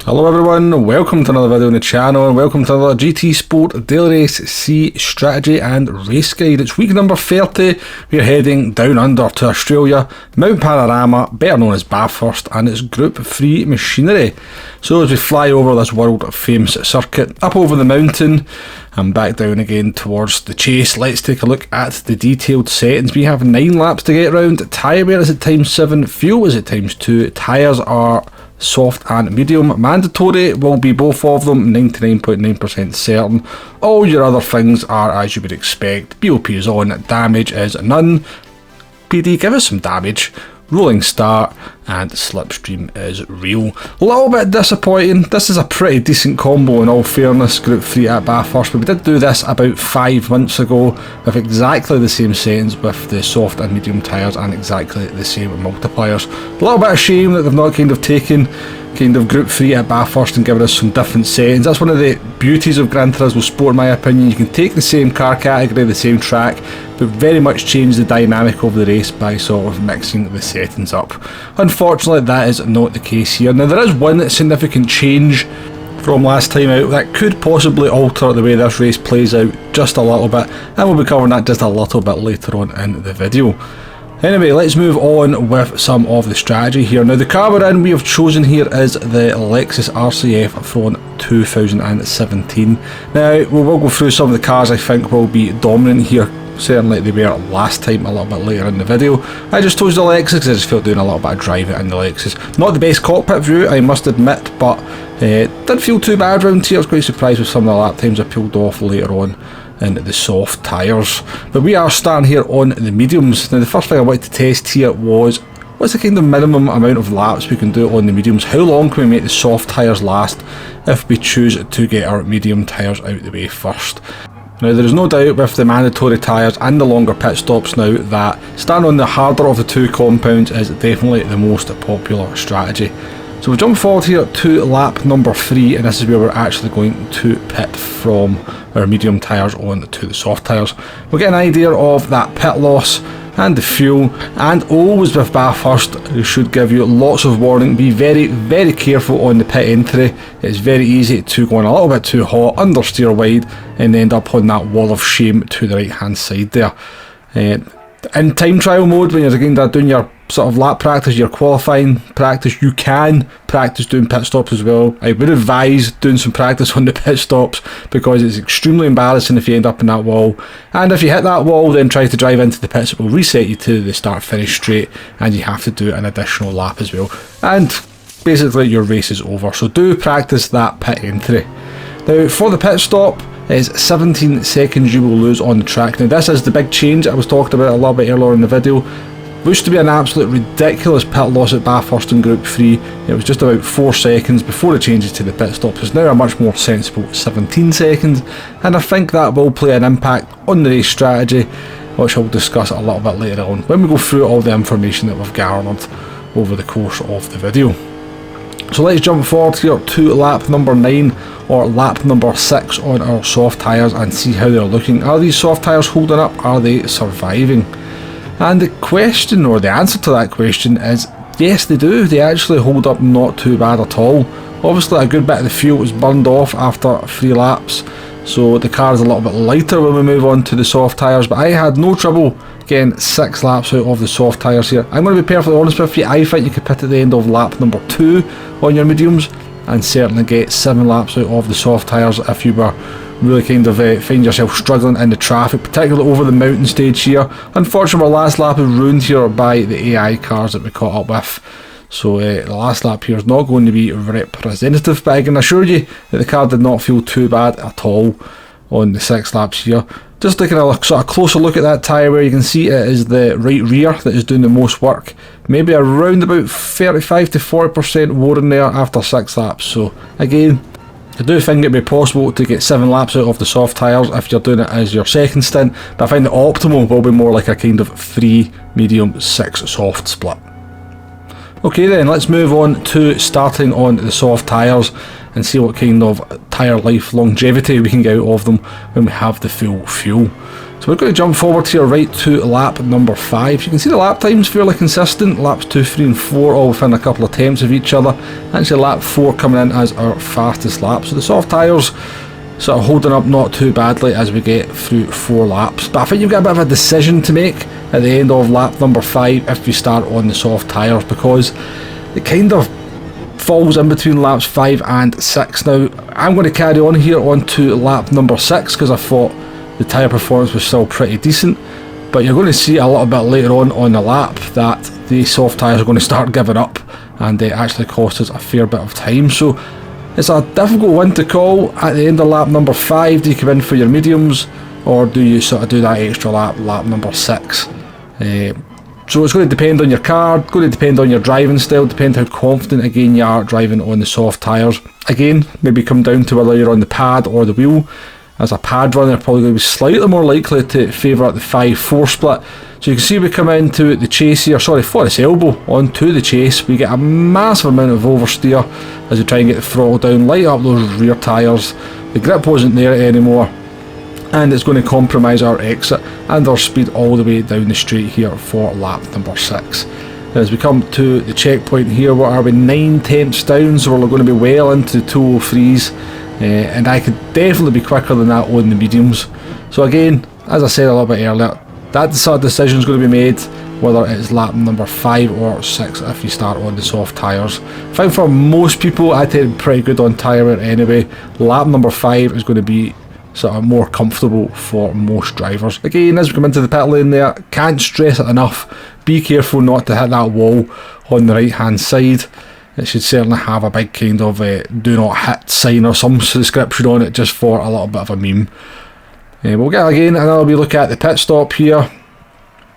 Hello everyone, welcome to another video on the channel and welcome to another GT Sport Daily Race C strategy and race guide. It's week number 30, we're heading down under to Australia, Mount Panorama, better known as Bathurst, and it's Group 3 machinery. So as we fly over this world famous circuit, up over the mountain and back down again towards the chase, let's take a look at the detailed settings. We have 9 laps to get around, tyre wear is at times 7, fuel is at times 2, tyres are soft and medium. Mandatory will be both of them, 99.9% certain. All your other things are as you would expect. BOP is on, damage is none. PD, give us some damage. Rolling start and slipstream is real. A little bit disappointing. This is a pretty decent combo in all fairness, Group 3 at Bathurst, but we did do this about 5 months ago with exactly the same settings with the soft and medium tyres and exactly the same multipliers. A little bit of shame that they've not taken Group 3 at Bathurst and given us some different settings. That's one of the beauties of Gran Turismo Sport in my opinion. You can take the same car category, the same track, but very much change the dynamic of the race by sort of mixing the settings up. Unfortunately that is not the case here. Now there is one significant change from last time out that could possibly alter the way this race plays out just a little bit, and we'll be covering that just a little bit later on in the video. Anyway, let's move on with some of the strategy here. Now the car we're in, we have chosen here is the Lexus RCF from 2017. Now we will go through some of the cars I think will be dominant here. Certainly they were last time a little bit later in the video. I just chose the Lexus because I just felt doing a little bit of driving in the Lexus. Not the best cockpit view, I must admit, but didn't feel too bad round here. I was quite surprised with some of the lap times I pulled off later on in the soft tyres. But we are starting here on the mediums. Now the first thing I wanted to test here was what's the kind of minimum amount of laps we can do on the mediums. How long can we make the soft tyres last if we choose to get our medium tyres out the way first. Now there is no doubt with the mandatory tyres and the longer pit stops now that starting on the harder of the two compounds is definitely the most popular strategy. So we jump forward here to lap number 3, and this is where we're actually going to pit from our medium tyres on to the soft tyres. We'll get an idea of that pit loss and the fuel, and always with Bathurst it should give you lots of warning. Be very careful on the pit entry. It's very easy to go on a little bit too hot, understeer wide and end up on that wall of shame to the right hand side there. In time trial mode, when you're again doing your sort of lap practice, your qualifying practice, you can practice doing pit stops as well. I would advise doing some practice on the pit stops because it's extremely embarrassing if you end up in that wall, and if you hit that wall then try to drive into the pits, it will reset you to the start finish straight and you have to do an additional lap as well, and basically your race is over. So do practice that pit entry. Now for the pit stop, it's 17 seconds you will lose on the track. Now this is the big change I was talking about a little bit earlier in the video. Used to be an absolute ridiculous pit loss at Bathurst in Group 3. It was just about 4 seconds before the changes to the pit stops. It's now a much more sensible 17 seconds, and I think that will play an impact on the race strategy, which I'll discuss a little bit later on when we go through all the information that we've garnered over the course of the video. So let's jump forward here to lap number 9 or lap number 6 on our soft tyres and see how they're looking. Are these soft tyres holding up? Are they surviving? And the question, or the answer to that question, is yes they do. They actually hold up not too bad at all. Obviously a good bit of the fuel was burned off after 3 laps, so the car is a little bit lighter when we move on to the soft tyres, but I had no trouble getting 6 laps out of the soft tyres here. I'm going to be perfectly honest with you, I think you could pit at the end of lap number 2 on your mediums and certainly get 7 laps out of the soft tyres if you were really find yourself struggling in the traffic, particularly over the mountain stage here. Unfortunately our last lap is ruined here by the AI cars that we caught up with, so the last lap here is not going to be representative, but I can assure you that the car did not feel too bad at all on the 6 laps here. Just taking a sort of closer look at that tyre wear, you can see it is the right rear that is doing the most work. Maybe around about 35 to 40% wore in there after 6 laps. So again, I do think it'd be possible to get 7 laps out of the soft tyres if you're doing it as your second stint, but I find the optimal will be more like a kind of 3 medium 6 soft split. Okay then, let's move on to starting on the soft tyres and see what kind of tyre life longevity we can get out of them when we have the full fuel. So we're going to jump forward here right to lap number 5. You can see the lap time's fairly consistent. Laps 2, 3 and 4 all within a couple of tenths of each other. Actually lap 4 coming in as our fastest lap. So the soft tyres sort of holding up not too badly as we get through 4 laps. But I think you've got a bit of a decision to make at the end of lap number 5 if you start on the soft tyres, because it kind of falls in between laps 5 and 6. Now I'm going to carry on here onto lap number 6 because I thought the tyre performance was still pretty decent, but you're going to see a little bit later on the lap that the soft tyres are going to start giving up, and it actually cost us a fair bit of time. So it's a difficult one to call at the end of lap number 5. Do you come in for your mediums, or do you sort of do that extra lap number 6? So it's going to depend on your car, going to depend on your driving style, depend how confident again you are driving on the soft tyres. Again, maybe come down to whether you're on the pad or the wheel. As a pad runner, probably going to be slightly more likely to favour the 5-4 split. So you can see we come into the chase here, sorry, Forest Elbow onto the chase. We get a massive amount of oversteer as we try and get the throttle down, light up those rear tyres. The grip wasn't there anymore, and it's going to compromise our exit and our speed all the way down the straight here for lap number 6. As we come to the checkpoint here, what are we, 9 tenths down, so we're going to be well into 203s. And I could definitely be quicker than that on the mediums. So again, as I said a little bit earlier, that sort of decision is going to be made whether it's lap number 5 or 6 if you start on the soft tyres. I think for most people, I tend to be pretty good on tyre wear anyway. Lap number 5 is going to be sort of more comfortable for most drivers. Again, as we come into the pit lane there, can't stress it enough, be careful not to hit that wall on the right hand side. It should certainly have a big kind of do not hit sign or some description on it, just for a little bit of a meme. We'll get again another wee look at the pit stop here.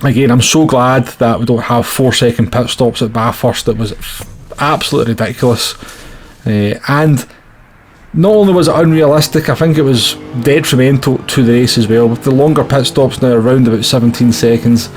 Again, I'm so glad that we don't have 4-second pit stops at Bathurst. It was absolutely ridiculous. And not only was it unrealistic, I think it was detrimental to the race as well. With the longer pit stops now around about 17 seconds,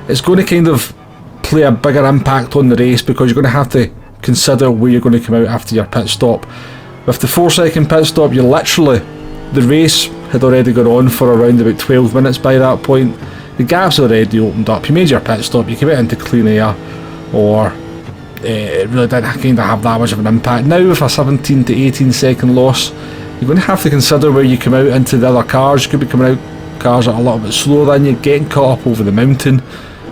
it's going to kind of play a bigger impact on the race, because you're going to have to consider where you're going to come out after your pit stop. With the 4-second pit stop, you literally, the race had already gone on for around about 12 minutes by that point. The gap's already opened up. You made your pit stop, you came out into clean air, or it really didn't kind of have that much of an impact. Now with a 17 to 18 second loss, you're going to have to consider where you come out into the other cars. You could be coming out cars that are a little bit slower than you, getting caught up over the mountain,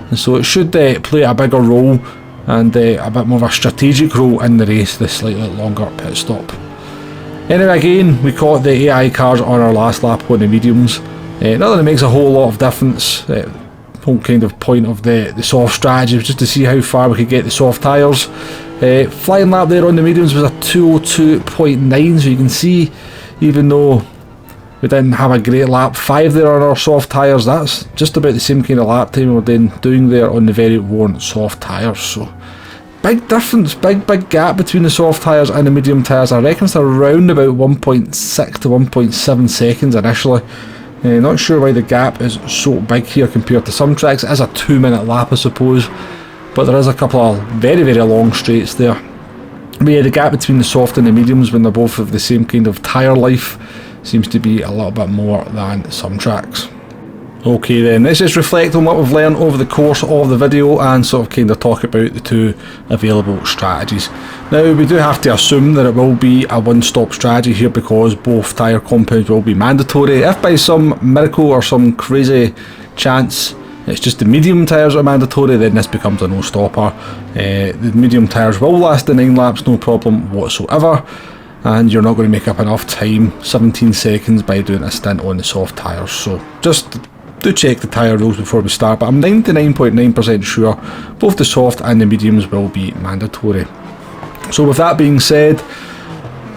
and so it should play a bigger role and a bit more of a strategic role in the race, this slightly longer pit stop. Anyway, again, we caught the AI cars on our last lap on the mediums. Not that it makes a whole lot of difference. The whole kind of point of the soft strategy was just to see how far we could get the soft tyres. Flying lap there on the mediums was a 202.9, so you can see, even though we didn't have a great lap 5 there on our soft tyres, that's just about the same kind of lap time we were doing there on the very worn soft tyres. So big difference, big gap between the soft tyres and the medium tyres. I reckon it's around about 1.6 to 1.7 seconds initially. Not sure why the gap is so big here compared to some tracks. It is a 2-minute lap, I suppose, but there is a couple of very long straights there. But yeah, the gap between the soft and the mediums, when they're both of the same kind of tyre life, seems to be a little bit more than some tracks. Okay then, let's just reflect on what we've learned over the course of the video and sort of kind of talk about the 2 available strategies. Now, we do have to assume that it will be a one-stop strategy here, because both tyre compounds will be mandatory. If by some miracle or some crazy chance it's just the medium tyres are mandatory, then this becomes a no-stopper. The medium tyres will last the 9 laps, no problem whatsoever, and you're not going to make up enough time, 17 seconds, by doing a stint on the soft tyres. So just do check the tyre rules before we start, but I'm 99.9% sure both the soft and the mediums will be mandatory. So with that being said,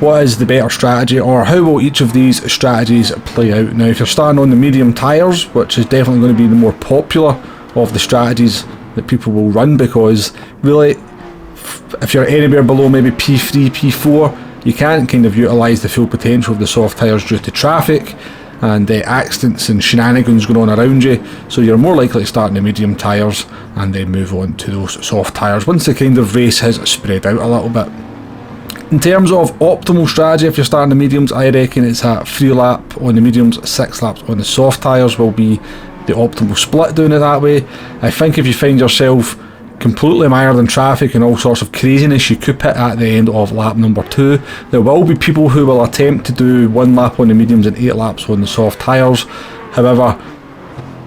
what is the better strategy, or how will each of these strategies play out? Now, if you're starting on the medium tyres, which is definitely going to be the more popular of the strategies that people will run, because really, if you're anywhere below maybe P3, P4, you can't kind of utilise the full potential of the soft tyres due to traffic and accidents and shenanigans going on around you, so you're more likely to start in the medium tyres and then move on to those soft tyres once the kind of race has spread out a little bit. In terms of optimal strategy, if you're starting the mediums, I reckon it's a 3 lap on the mediums, 6 laps on the soft tyres will be the optimal split doing it that way. I think if you find yourself completely mired in traffic and all sorts of craziness, you could pit at the end of lap number 2. There will be people who will attempt to do 1 lap on the mediums and 8 laps on the soft tyres. However,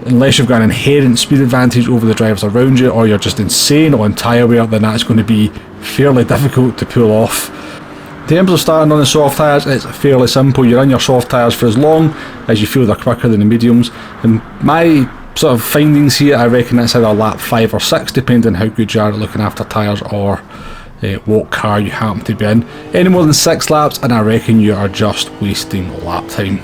unless you've got an inherent speed advantage over the drivers around you, or you're just insane on tyre wear, then that's going to be fairly difficult to pull off. In terms of starting on the soft tyres, it's fairly simple. You run your soft tyres for as long as you feel they're quicker than the mediums. And my sort of findings here, I reckon it's either lap 5 or 6, depending on how good you are at looking after tyres or what car you happen to be in. Any more than 6 laps and I reckon you are just wasting lap time.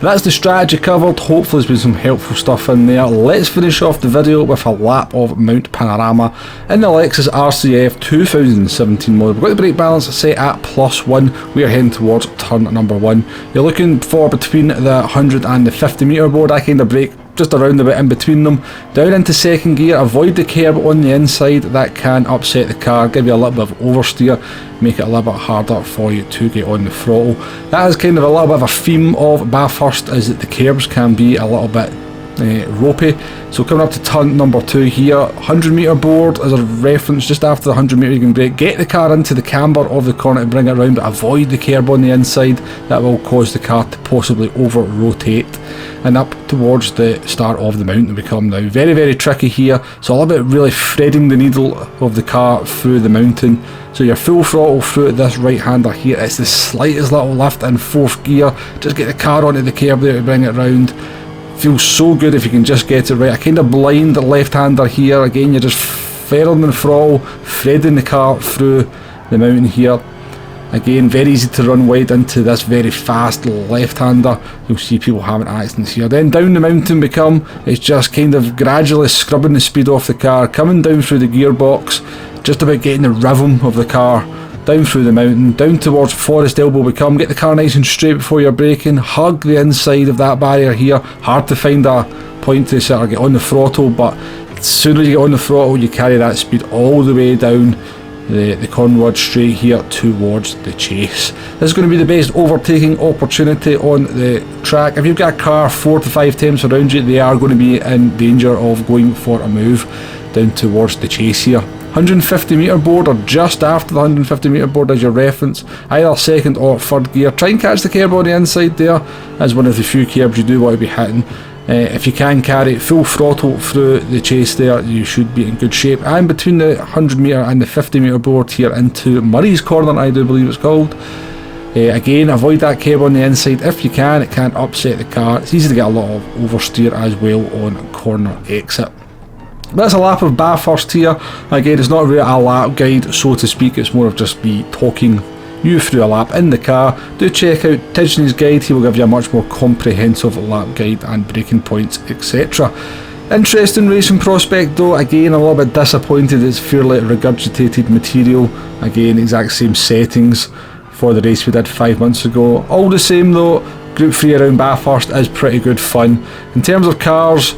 But that's the strategy covered. Hopefully there's been some helpful stuff in there. Let's finish off the video with a lap of Mount Panorama in the Lexus RCF 2017 model. We've got the brake balance set at +1. We are heading towards turn number 1. You're looking for between the 100 and the 50 metre board. I kind of brake just around a bit in between them. Down into second gear, avoid the curb on the inside, that can upset the car, give you a little bit of oversteer, make it a little bit harder for you to get on the throttle. That is kind of a little bit of a theme of Bathurst, is that the curbs can be a little bit ropey. So coming up to turn number 2 here, 100 metre board as a reference. Just after the 100 metre you can brake, get the car into the camber of the corner to bring it around, but avoid the curb on the inside. That will cause the car to possibly over rotate. And up towards the start of the mountain we come now. Very, very tricky here. So all about really threading the needle of the car through the mountain. So you're full throttle through this right hander here. It's the slightest little lift in 4th gear. Just get the car onto the curb there to bring it round. Feels so good if you can just get it right. I kind of blind the left-hander here. Again, you're just ferring the throttle, threading the car through the mountain here. Again, very easy to run wide into this very fast left-hander. You'll see people having accidents here. Then down the mountain we come. It's just kind of gradually scrubbing the speed off the car, coming down through the gearbox, just about getting the rhythm of the car. Down through the mountain, down towards Forest Elbow we come. Get the car nice and straight before you're braking. Hug the inside of that barrier here. Hard to find a point to sort of get on the throttle, but as soon as you get on the throttle you carry that speed all the way down the cornward straight here towards the chase. This is going to be the best overtaking opportunity on the track. If you've got a car 4 to 5 temps around you, they are going to be in danger of going for a move down towards the chase here. 150 metre board, or just after the 150 metre board as your reference, either 2nd or 3rd gear. Try and catch the curb on the inside there, as one of the few curbs you do want to be hitting. If you can carry full throttle through the chase there, you should be in good shape. And between the 100 metre and the 50 metre board here into Murray's Corner, I do believe it's called. Again, avoid that curb on the inside if you can. It can't upset the car. It's easy to get a lot of oversteer as well on corner exit. That's a lap of Bathurst here. Again, it's not really a lap guide, so to speak. It's more of just me talking you through a lap in the car. Do check out Tidgeney's guide. He will give you a much more comprehensive lap guide and braking points, etc. Interesting racing prospect though. Again, a little bit disappointed it's fairly regurgitated material. Again, exact same settings for the race we did 5 months ago. All the same though, Group 3 around Bathurst is pretty good fun. In terms of cars,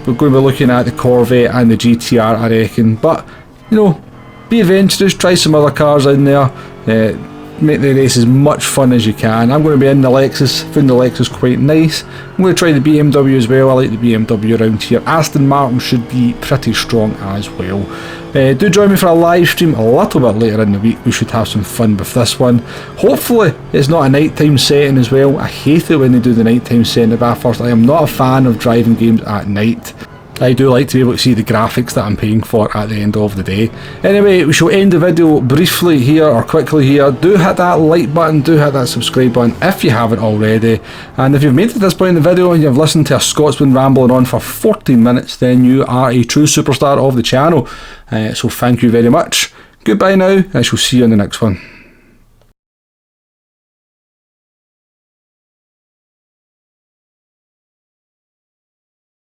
we're going to be looking at the Corvette and the GTR, I reckon. But, you know, be adventurous, try some other cars in there. Make the race as much fun as you can. I'm going to be in the Lexus, found the Lexus quite nice. I'm going to try the BMW as well. I like the BMW around here. Aston Martin should be pretty strong as well. Do join me for a live stream a little bit later in the week. We should have some fun with this one. Hopefully it's not a nighttime setting as well. I hate it when they do the nighttime setting at Bathurst. I am not a fan of driving games at night. I do like to be able to see the graphics that I'm paying for at the end of the day. Anyway, we shall end the video briefly here, or quickly here. Do hit that like button, do hit that subscribe button if you haven't already. And if you've made it to this point in the video and you've listened to a Scotsman rambling on for 14 minutes, then you are a true superstar of the channel. So thank you very much. Goodbye now, and I shall see you in the next one.